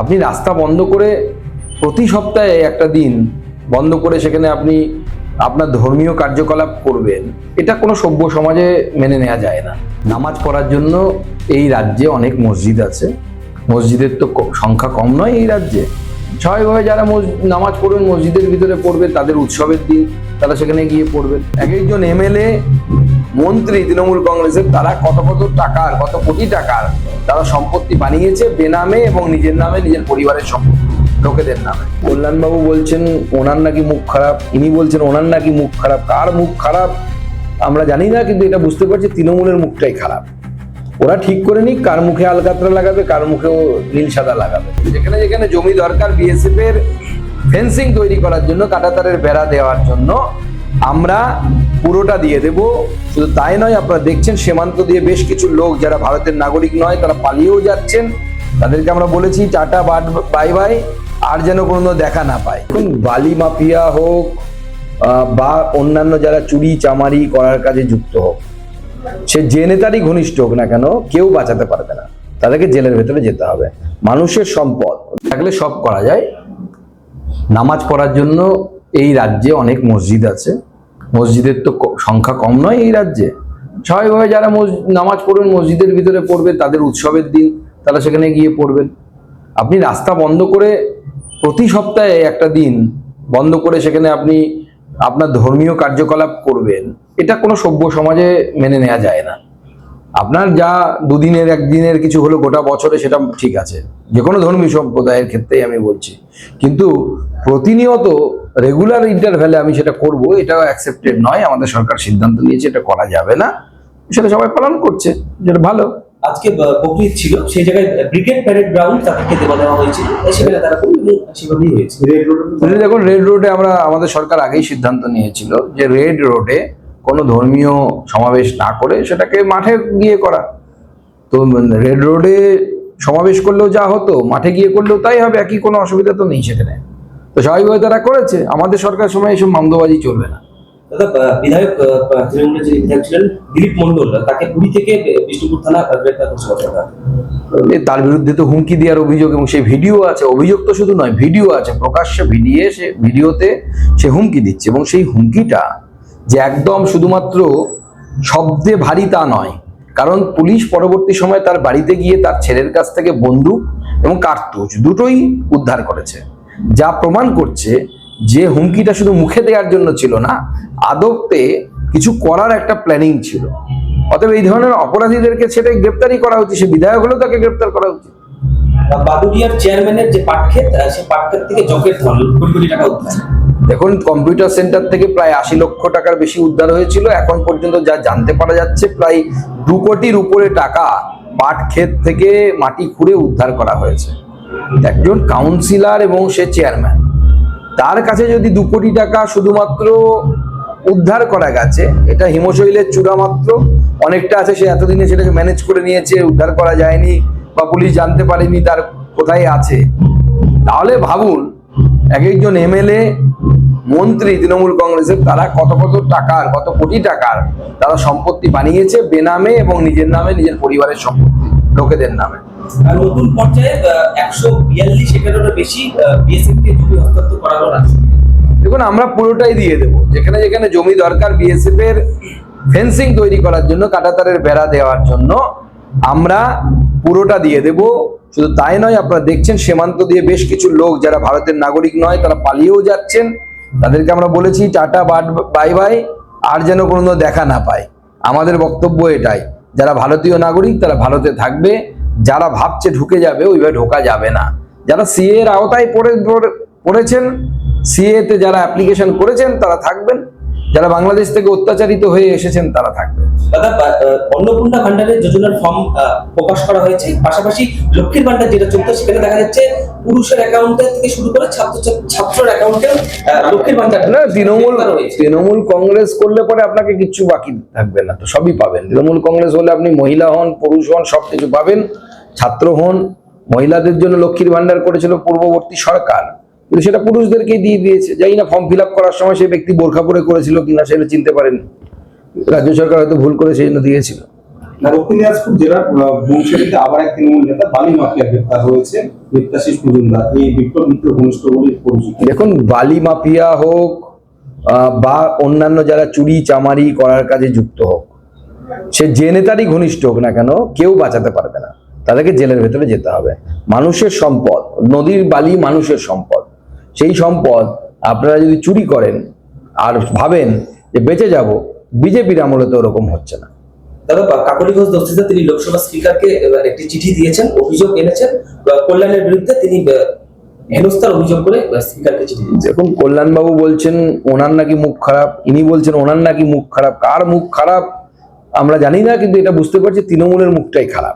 আপনি রাস্তা বন্ধ করে প্রতি সপ্তাহে একটা দিন বন্ধ করে সেখানে আপনি আপনার ধর্মীয় কার্যকলাপ করবেন, এটা কোনো সভ্য সমাজে মেনে নেওয়া যায় না। নামাজ পড়ার জন্য এই রাজ্যে অনেক মসজিদ আছে, মসজিদের তো সংখ্যা কম নয় এই রাজ্যে। স্বাভাবিকভাবে যারা নামাজ পড়বেন মসজিদের ভিতরে পড়বেন, তাদের উৎসবের দিন তারা সেখানে গিয়ে পড়বেন। এক একজন এমএলএ মন্ত্রী তৃণমূল কংগ্রেসের, তারা কত কত টাকার, কত কোটি টাকার তারা সম্পত্তি বানিয়েছে বেনামে এবং নিজের নামে, নিজের পরিবারের সম্পত্তি লোকেদের নামে। কল্যাণবাবু বলছেন ওনার নাকি মুখ খারাপ, ইনি বলছেন ওনার নাকি মুখ খারাপ। কার মুখ খারাপ আমরা জানি না, কিন্তু এটা বুঝতে পারছি তৃণমূলের মুখটাই খারাপ। ওরা ঠিক করে নিক কার মুখে আলকাতরা লাগাবে, কার মুখেও নীল সাদা লাগাবে। যেখানে যেখানে জমি দরকার বিএসএফ এর ফেন্সিং তৈরি করার জন্য, কাঁটাতারের বেড়া দেওয়ার জন্য, আমরা পুরোটা দিয়ে দেব। শুধু তাই নয়, আপনারা দেখছেন সীমান্ত দিয়ে বেশ কিছু লোক যারা ভারতের নাগরিক নয় তারা পালিয়েও যাচ্ছেন। তাদেরকে আমরা বলেছি টাটা বাই বাই, আর যেন কোনো দেখা না পায়। এখন বালি মাফিয়া হোক বা অন্যান্য যারা চুরি চামারি করার কাজে যুক্ত হোক, সে যে নেতারই ঘনিষ্ঠ হোক না কেন, কেউ বাঁচাতে পারবে না, তাদেরকে জেলের ভেতরে যেতে হবে। মানুষের সম্পদ থাকলে সব করা যায়। নামাজ পড়ার জন্য এই রাজ্যে অনেক মসজিদ আছে, মসজিদের তো সংখ্যা কম নয় এই রাজ্যে। স্বাভাবিকভাবে যারা নামাজ পড়বেন মসজিদের ভিতরে পড়বেন, তাদের উৎসবের দিন তারা সেখানে গিয়ে পড়বেন। আপনি রাস্তা বন্ধ করে প্রতি সপ্তাহে একটা দিন বন্ধ করে সেখানে আপনি আপনার ধর্মীয় কার্যকলাপ করবেন, এটা কোনো সভ্য সমাজে মেনে নেওয়া যায় না। আপনার যা দুদিনের একদিনের কিছু হলো গোটা বছরে, সেটা ঠিক আছে, যে কোনো ধর্মীয় সম্প্রদায়ের ক্ষেত্রেই আমি বলছি। কিন্তু প্রতিনিয়ত রেগুলার ইন্টারভ্যালে আমি সেটা করব, এটাও অ্যাকসেপ্টেড নয়। আমাদের সরকার সিদ্ধান্ত নিয়েছে এটা করা যাবে না, সেটা সবাই পালন করছে, যেটা ভালো। আজকে বকরিদ ছিল, সেই জায়গায় ব্রিগেড প্যারেড গ্রাউন্ড তাদেরকে দেওয়া হয়েছিল, সেখানে তারা সেভাবেই হয়েছে। দেখুন, রেড রোডে আমাদের সরকার আগেই সিদ্ধান্ত নিয়েছিল যে রেড রোডে কোনো ধর্মীয় সমাবেশ না করে সেটাকে মাঠে গিয়ে করা। তো রেড রোডে সমাবেশ করলেও যা হতো, মাঠে গিয়ে করলেও তাই হবে, একই, কোনো অসুবিধা তো নেই সেখানে। তো স্বাভাবিকভাবে তারা করেছে। আমাদের সরকার সময় এইসব মামদবাজি চলবে না। দাদা, বিধায়ক তৃণমূলের যিনি বিধায়ক ছিলেন দিলীপ মন্ডল, তাকে পুরী থেকে বিষ্ণুপুর থানা গ্রেপ্তার করছে। তার বিরুদ্ধে তো হুমকি দেওয়ার অভিযোগ, এবং সেই ভিডিও আছে। অভিযোগ তো শুধু নয়, ভিডিও আছে, প্রকাশ্যে ভিডিওতে সে হুমকি দিচ্ছে। এবং সেই হুমকিটা যে একদম শুধুমাত্র শব্দে ভারী তা নয়, কারণ পুলিশ পরবর্তী সময় তার বাড়িতে গিয়ে তার ছেলের কাছ থেকে বন্দুক এবং কার্তুজ দুটোই উদ্ধার করেছে, যা প্রমাণ করছে যে হুমকিটা শুধু মুখে দেওয়ার জন্য ছিল না, আদতে কিছু করার একটা প্ল্যানিং ছিল। অতএব এই ধরনের অপরাধীদেরকে সেটাই গ্রেপ্তারই করা উচিত। সে বিধায়ক হলেও তাকে গ্রেপ্তার করা উচিত। বাদুড়িয়ার চেয়ারম্যানের যে পাটক্ষেত, সেই পাটক্ষেত থেকে জকের ধন কোটি কোটি টাকা উদ্ধার। দেখুন, কম্পিউটার সেন্টার থেকে প্রায় 80 লক্ষ টাকার বেশি উদ্ধার হয়েছিল। এখন পর্যন্ত যা জানতে পারা যাচ্ছে, প্রায় 2 কোটির উপরে টাকা পাটক্ষেত থেকে মাটি খুঁড়ে উদ্ধার করা হয়েছে। একজন কাউন্সিলর এবং সে চেয়ারম্যান, তার কাছে যদি 2 কোটি টাকা শুধুমাত্র উদ্ধার করা গেছে, এটা হিমশৈলের চূড়া মাত্র। অনেকটা আছে সে এতদিনে সেটাকে ম্যানেজ করে নিয়েছে, উদ্ধার করা যায়নি বা পুলিশ জানতে পারেনি তার কোথায় আছে। তাহলে ভাবুন, এক একজন এমএলএ মন্ত্রী তৃণমূল কংগ্রেসের, তারা কত কত টাকার, কত কোটি টাকার তারা সম্পত্তি বানিয়েছে বেনামে এবং নিজের নামে, নিজের পরিবারের সম্পত্তি লোকেদের নামে। আর নতুন পর্যায়ে 142 একরেরও বেশি বিএসএফ কে জমি হস্তান্তর করা হলো। দেখুন, আমরা পুরোটাই দিয়ে দেব। যেখানে যেখানে জমি দরকার বিএসএফ এর ফেন্সিং তৈরি করার জন্য, কাঁটাতারের বেড়া দেওয়ার জন্য, আমরা পুরোটা দিয়ে দেব। শুধু তাই নয়, আপনারা দেখছেন সীমান্ত দিয়ে বেশ কিছু লোক যারা ভারতের নাগরিক নয় তারা পালিয়েও যাচ্ছেন। তাদেরকে আমরা বলেছি টাটা বাই বাই, আর যেন কোনো দেখা না পায়। আমাদের বক্তব্য এটাই, যারা ভারতীয় নাগরিক তারা ভারতে থাকবে, যারা ভাবছে ঢুকে যাবে ওইভাবে ঢোকা যাবে না। যারা সিএ এর আওতায় পড়েছেন, সিএ তে যারা অ্যাপ্লিকেশন করেছেন তারা থাকবেন, যারা বাংলাদেশ থেকে অত্যাচারিত হয়ে এসেছেন তারা থাকবে। দাদা, অন্নপূর্ণা ভান্ডারের যোজনার ফর্ম প্রকাশ করা হয়েছে, পাশাপাশি লক্ষ্মীর ভান্ডার যেটা চলছে সেখানে দেখা যাচ্ছে পুরুষের অ্যাকাউন্টে থেকে শুরু করে ছাত্রের অ্যাকাউন্টে লক্ষ্মীর ভান্ডার। না, তৃণমূল কংগ্রেস করলে পরে আপনাকে কিচ্ছু বাকি থাকবে না, তো সবই পাবেন। তৃণমূল কংগ্রেস হলে আপনি মহিলা হন, পুরুষ হন, সবকিছু পাবেন। ছাত্র হন, মহিলাদের জন্য লক্ষ্মীর ভান্ডার করেছিল পূর্ববর্তী সরকার, কিন্তু সেটা পুরুষদেরকেই দিয়ে দিয়েছে। জানি না ফর্ম ফিল আপ করার সময় সেই ব্যক্তি বোরখা পরে করেছিল কিনা সেটা চিনতে পারেন, রাজ্য সরকার হয়তো ভুল করে সেই জন্য দিয়েছিল। দক্ষিণ দিনাজপুর জেলার বংশীতে আবার এক তৃণমূল নেতা বালি মাফিয়া গ্রেপ্তার হয়েছে দেবতাশিস মজুমদার, এই বিপ্লব মিত্র ঘনিষ্ঠ বলে পরিচিত। দেখুন, বালি মাফিয়া হোক বা অন্যান্য যারা চুরি চামারি করার কাজে যুক্ত হোক, সে যে নেতারই ঘনিষ্ঠ হোক না কেন, কেউ বাঁচাতে পারবে না, তাদেরকে জেলের ভেতরে যেতে হবে। মানুষের সম্পদ, নদীর বালি মানুষের সম্পদ। সেই সম্পদ আপনারা যদি চুরি করেন আর ভাবেন যে বেঁচে যাব, বিজেপির আমলে তো ওরকম হচ্ছে না। দাদা, কাকলি ঘোষ দস্তিদার তিনি লোকসভা স্পিকারকে একটি চিঠি দিয়েছেন, অভিযোগ এনেছেন কল্যাণের বিরুদ্ধে, তিনি হেনস্থার অভিযোগ করে স্পিকারকে চিঠি দিয়েছেন। দেখুন, কল্যাণবাবু বলছেন ওনার নাকি মুখ খারাপ, ইনি বলছেন ওনার নাকি মুখ খারাপ। কার মুখ খারাপ আমরা জানি না, কিন্তু এটা বুঝতে পারছি তৃণমূলের মুখটাই খারাপ।